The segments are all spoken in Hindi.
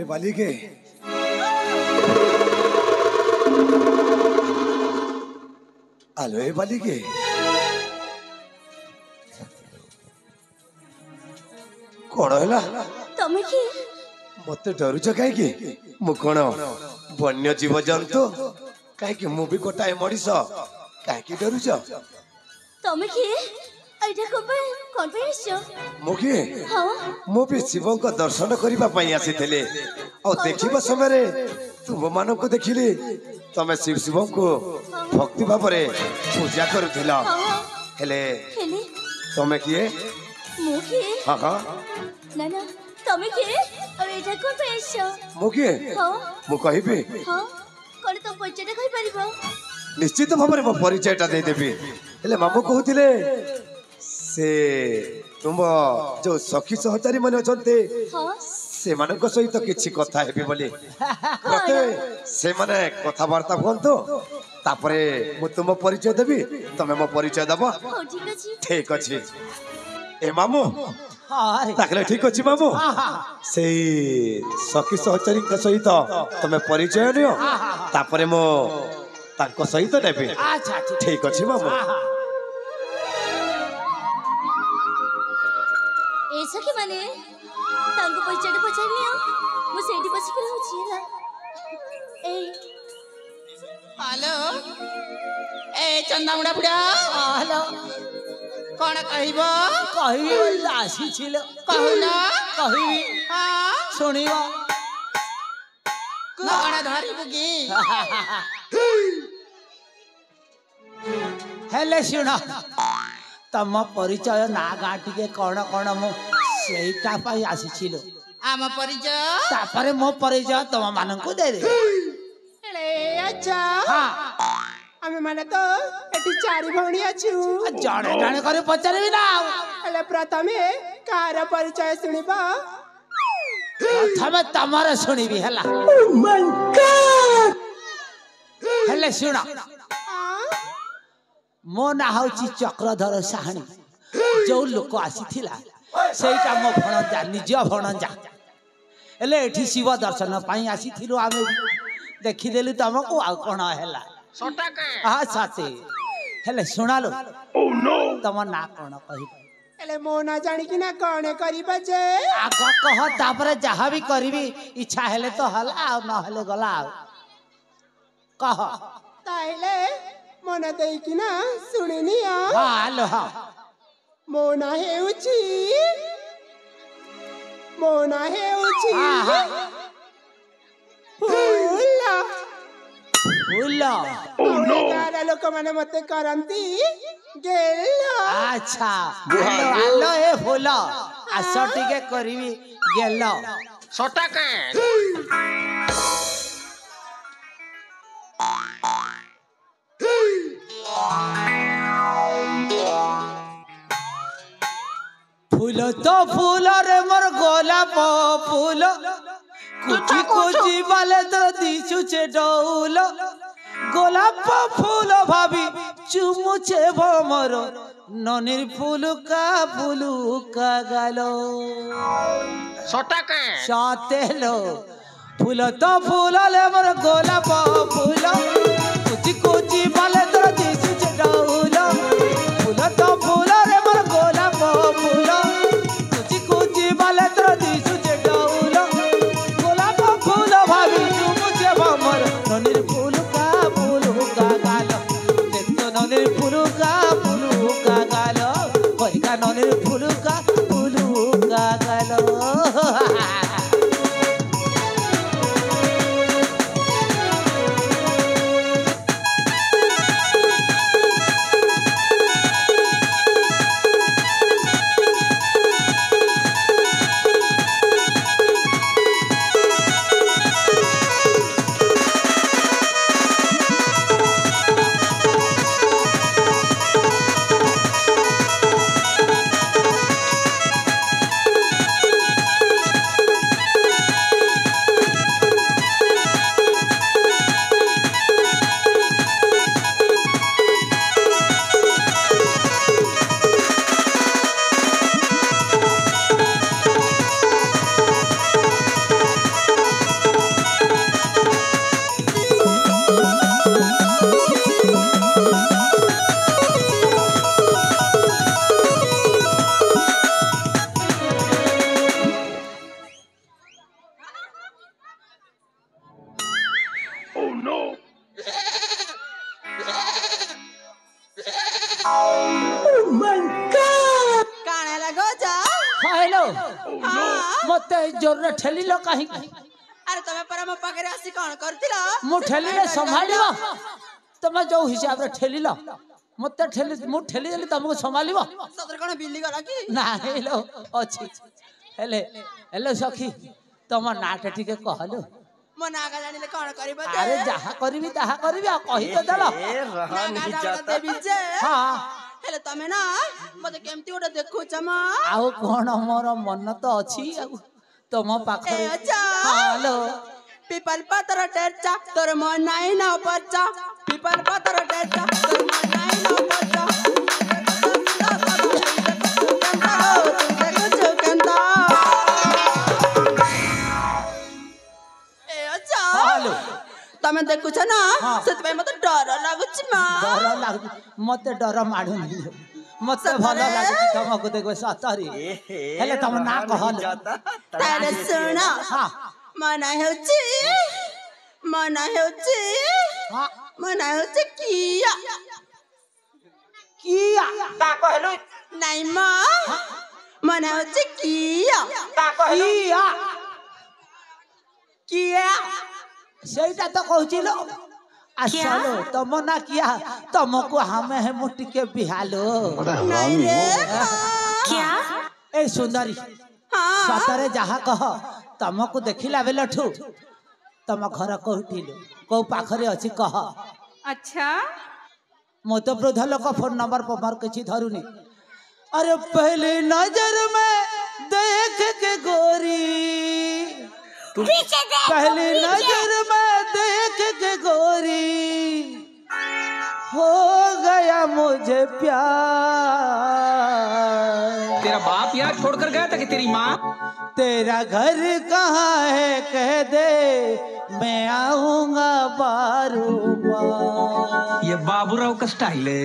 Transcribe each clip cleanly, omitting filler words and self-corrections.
बालिके आलो ए बालिके कौन है तमे की मत डरुच कहीं मु कौन वन्य जीव जंतु कहीं मु भी गोटाए मनीष कहीं डरुच तमे की एटा कोन पे आछो मु की हां मु भी शिव को दर्शन करबा पई आसीथिले और देखिबा समय रे तुम मान को देखिले तमे शिव शिव को भक्ति भाव रे पूजा करूथिला हेले तमे किए मु की हां हां ना ना तमे की और एटा कोन पे आछो मु की हां मु कहिबे हां कोन तो परिचय कहि परिबो निश्चित भाव रे मो परिचयटा दे देबी हेले मामू कहूतिले से तुम जो सखी सहचारी मन अछंते से मानक सहित किछि कथा हेबी बोली प्रते से माने कथा वार्ता होंतो तापरे मु तुम परिचय देबी तमे मो परिचय दबो ठीक अछि ए मामू हाय ताकले ठीक अछि मामू से सखी सहचारी के सहित तमे परिचय नियो तापरे मो ताको सहित देबी अच्छा ठीक अछि मामू ऐसा कि माने तांको परिचय पछानियो मु सेठी बसी के रहउछि ना ए हेलो ए चंदा मुडा बुडा हेलो कोन कहइबो कहि आसी छिलो कहूना कहि हां सुनियो कोन धरी बुगी हेले सुनो तम परिचय ना गाटी के कोन कोन मु सेटा पाई आसी छिलो आम परिचय तापरे मो परिचय तम मानन को दे दे एले अच्छा हां आमे माने तो एटी चारि भौणी अछु जाने जाने करे पचारबी ना एले प्रथमे कार परिचय सुनिबा प्रथमे तमरे सुनिबी हला ओ माय गॉड हेले सुनो मो ना होची चक्रधर साहनी जो लोक आसीथिला सेटा मो भणजा निज भणजा एले एठी शिव दर्शन पाई आसीथिलु आमे देखि देलु तमको आ कोन हैला सटा के हां साथे हेले सुनालो ओ नो तम ना कोन कहि एले मो ना जानि कि ना कोन करिबा जे आग कह तापरे जहा भी करबी इच्छा हेले तो हला आ न हेले गला कह ताइले मना देई कि ना सुनिनी हां हेलो हां मोना हेउची फूला फूला ओ नो गारा लोक माने मते करंती गेला अच्छा हेलो हेलो ए फूला आसो टिके करबी गेलो सटा के फूल तो फूल रे मोर गोलाप फूल कुची कुची बाले तो दिसु छे डौल गोलाप फूल भाभी चुमु छे भमर ननिर फूल का गालो सटा के सातेलो फूल तो फूल रे मोर गोलाप फूल कुची कुची बाले तो दिसु छे डौल फूल तो फूल रे मोर गोलाप फूल बाले तो दिसु छे डौल गोलाप फूल भाभी चुमु छे भमर काणे लगो जा हेलो मते जोर ठेलिलो काहे अरे तमे पर म पाखरे आसी कोन करतिलो मु ठेलिले संभालिबो तमे जो हिसाब रे ठेलिलो मते ठेली मु ठेली देली तुमको संभालिबो सदर कोन बिल्ली गला की ना हेलो अछि हेले हेलो सखी तुम नाटा टिके कहलो म नागा जानिले कोन करबो अरे जहा करबी ताहा करबी आ कहि तो देलो नागा देबी जे हां हेले तमे ना मते केमती ओडा देखो चमा आउ कोन मोर मन तो अछि तुम पाखरे हेलो पीपल पतर टेचा तोर मन नाही ना बच्चा पीपल पतर टेचा तोर मन नाही ना बच्चा हेलो तमे देखु छ ना सेतबे मते डर लागुछ मा डर लागु मते डर माडुनी मते भलो लागुची तुमको देखबे सतरी हेले तुम ना कहल तारे सुना मना हेउची हां मना हेउची किया किया ता कहलु नाही मा मना हेउची किया ता किया किया सेटा तो कहचिलो असलो तुम ना किया तुमको हमें है मुट्ठी के बिहालो नहीं रे क्या ए सुंदरी हां सतरे जहा कह तुमको देखिला बेलठू तुम घर कहटिलो को पाखरे अछि कह अच्छा मो तो वृद्ध लोक फोन नंबर पर मार किछि धरुनी अरे पहले नजर में देख के गोरी पहले नजर में देख के गोरी हो गया मुझे प्यार तेरा बाप यहाँ छोड़कर गया था कि तेरी माँ? तेरा घर कहाँ है कह दे मैं आऊंगा बारूबार ये बाबूराव का स्टाइल है।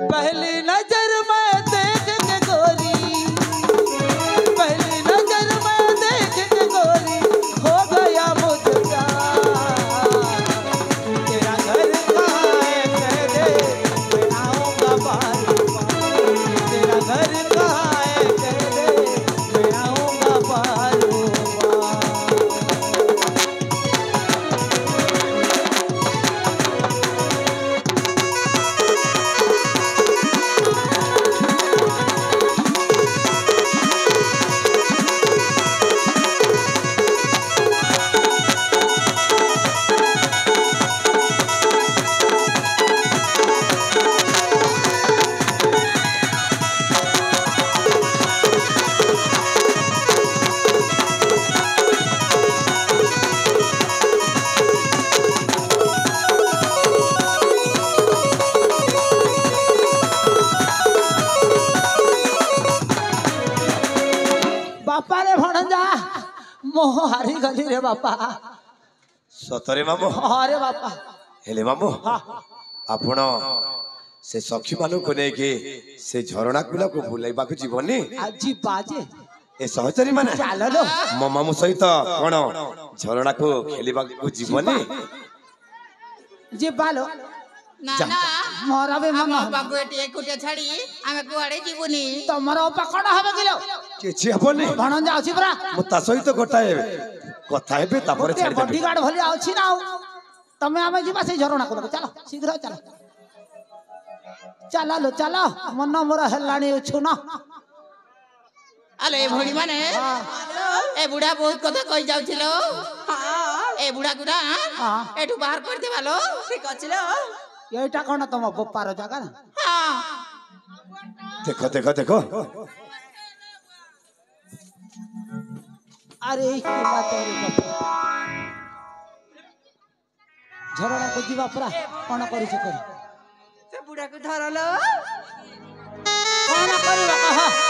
पहली नजर में देख के गोरी पहली नजर में देख के गोरी हो गया मुझे प्यार तेरा घर कहाँ है कह दे मैं आऊंगा बारूबार तेरा घर कहाँ है कह दे मैं आऊंगा बारूबार बापा रे भणजा मोह हारी गली रे बापा सतरे मामो अरे बापा हेले मामो आपण से सखी मानु को नेके से झरणा कुला को बुलाइबा को जीवनी आजी बाजे ए सहचरी माने चाल लो मो मामू सहित कोन झरणा को खेलिबा को जीवनी जे बालो ना ना मोरा बे मन बाबू एटी एकुटिया छाड़ी आमे कुआडे जीवनी तमर पकड़ हबे किलो किछि हबनी भणजा अछि परा मु ता सहित गोटाए कथा हेबे तापर छाड़ी देबे बॉडीगार्ड भली अछि ना तमे आमे जीवा से झरणा को चलो शीघ्र चलो चला लो चलो मन मोर हेलाणी छुना अले भोड़ी माने ए बुढ़ा बहुत कथा कहि जाउछिलो ए बुढ़ा गुडा एठु बाहर कर देबालो ठीक अछिलो एटा कोन तम बप्पार जगह ना हां देखो देखो देखो अरे किला तोरे बापा झरणा को जीवा परा कोन करि से कर से बुढ़ा को धरलो कोन करिवा कह